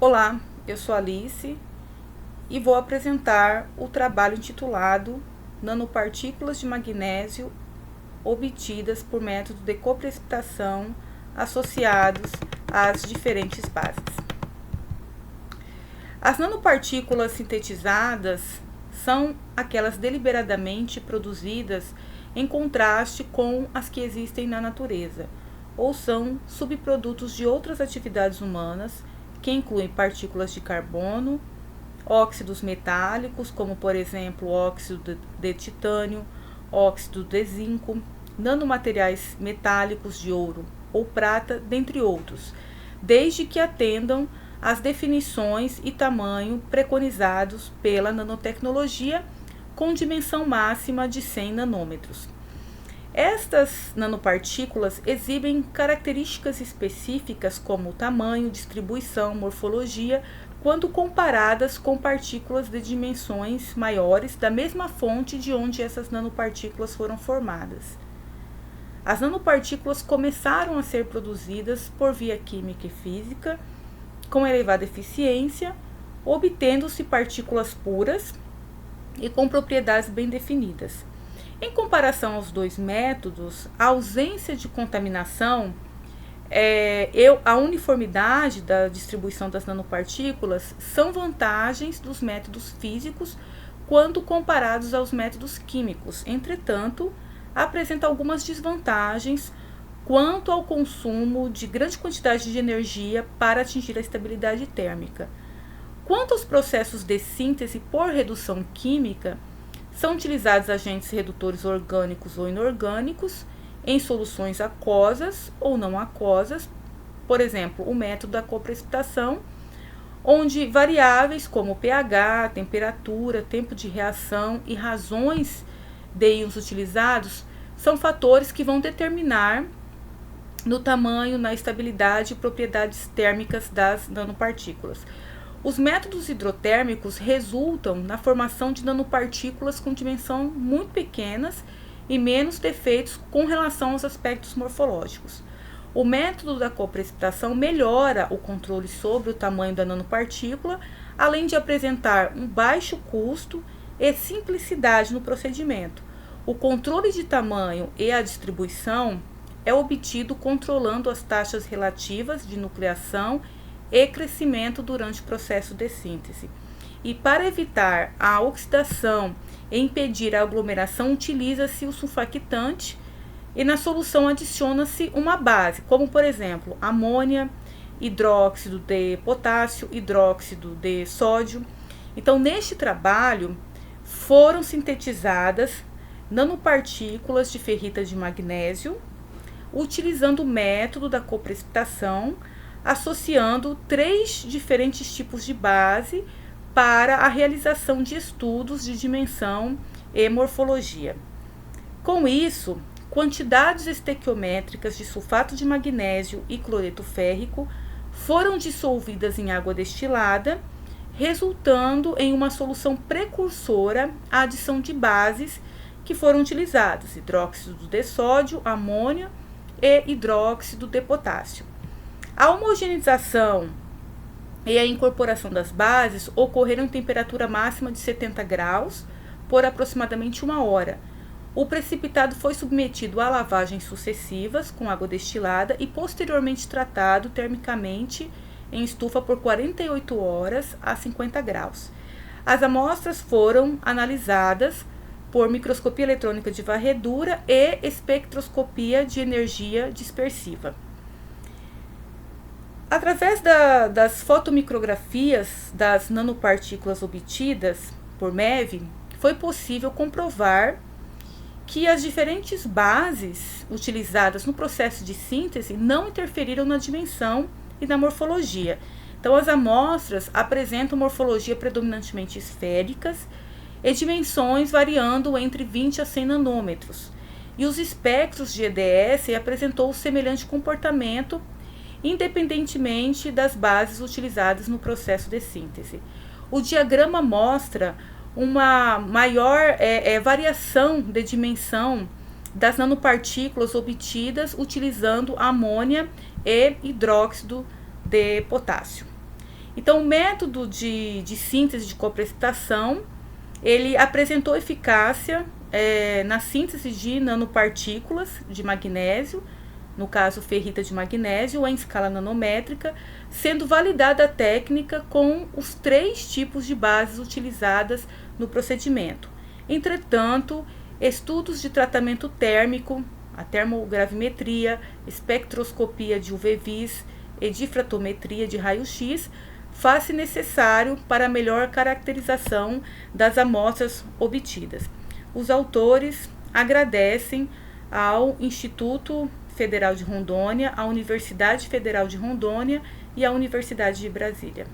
Olá, eu sou Alice e vou apresentar o trabalho intitulado Nanopartículas de magnésio obtidas por método de coprecipitação associados às diferentes bases. As nanopartículas sintetizadas são aquelas deliberadamente produzidas em contraste com as que existem na natureza, ou são subprodutos de outras atividades humanas, que incluem partículas de carbono, óxidos metálicos, como por exemplo óxido de titânio, óxido de zinco, nanomateriais metálicos de ouro ou prata, dentre outros, desde que atendam às definições e tamanho preconizados pela nanotecnologia, com dimensão máxima de 100 nanômetros. Estas nanopartículas exibem características específicas como tamanho, distribuição, morfologia, quando comparadas com partículas de dimensões maiores da mesma fonte de onde essas nanopartículas foram formadas. As nanopartículas começaram a ser produzidas por via química e física com elevada eficiência, obtendo-se partículas puras e com propriedades bem definidas. Em comparação aos dois métodos, a ausência de contaminação, a uniformidade da distribuição das nanopartículas são vantagens dos métodos físicos quando comparados aos métodos químicos. Entretanto, apresenta algumas desvantagens quanto ao consumo de grande quantidade de energia para atingir a estabilidade térmica. Quanto aos processos de síntese por redução química, são utilizados agentes redutores orgânicos ou inorgânicos em soluções aquosas ou não aquosas, por exemplo, o método da coprecipitação, onde variáveis como pH, temperatura, tempo de reação e razões de íons utilizados são fatores que vão determinar no tamanho, na estabilidade e propriedades térmicas das nanopartículas. Os métodos hidrotérmicos resultam na formação de nanopartículas com dimensão muito pequenas e menos defeitos com relação aos aspectos morfológicos. O método da coprecipitação melhora o controle sobre o tamanho da nanopartícula, além de apresentar um baixo custo e simplicidade no procedimento. O controle de tamanho e a distribuição é obtido controlando as taxas relativas de nucleação e crescimento durante o processo de síntese. E para evitar a oxidação e impedir a aglomeração, utiliza-se o sulfactante e na solução adiciona-se uma base, como por exemplo, amônia, hidróxido de potássio, hidróxido de sódio. Então, neste trabalho, foram sintetizadas nanopartículas de ferrita de magnésio, utilizando o método da coprecipitação, associando 3 diferentes tipos de base para a realização de estudos de dimensão e morfologia. Com isso, quantidades estequiométricas de sulfato de magnésio e cloreto férrico foram dissolvidas em água destilada, resultando em uma solução precursora à adição de bases que foram utilizadas, hidróxido de sódio, amônio e hidróxido de potássio. A homogeneização e a incorporação das bases ocorreram em temperatura máxima de 70 graus por aproximadamente 1 hora. O precipitado foi submetido a lavagens sucessivas com água destilada e posteriormente tratado termicamente em estufa por 48 horas a 50 graus. As amostras foram analisadas por microscopia eletrônica de varredura e espectroscopia de energia dispersiva. Através das fotomicrografias das nanopartículas obtidas por MEV, foi possível comprovar que as diferentes bases utilizadas no processo de síntese não interferiram na dimensão e na morfologia. Então, as amostras apresentam morfologia predominantemente esféricas e dimensões variando entre 20 a 100 nanômetros. E os espectros de EDS apresentou semelhante comportamento independentemente das bases utilizadas no processo de síntese. O diagrama mostra uma maior variação de dimensão das nanopartículas obtidas utilizando amônia e hidróxido de potássio. Então, o método de síntese de coprecipitação, ele apresentou eficácia na síntese de nanopartículas de magnésio, no caso ferrita de magnésio, em escala nanométrica, sendo validada a técnica com os 3 tipos de bases utilizadas no procedimento. Entretanto, estudos de tratamento térmico, a termogravimetria, espectroscopia de UV-Vis e difratometria de raio-x faz-se necessário para a melhor caracterização das amostras obtidas. Os autores agradecem ao Instituto Federal de Rondônia, à Universidade Federal de Rondônia e à Universidade de Brasília.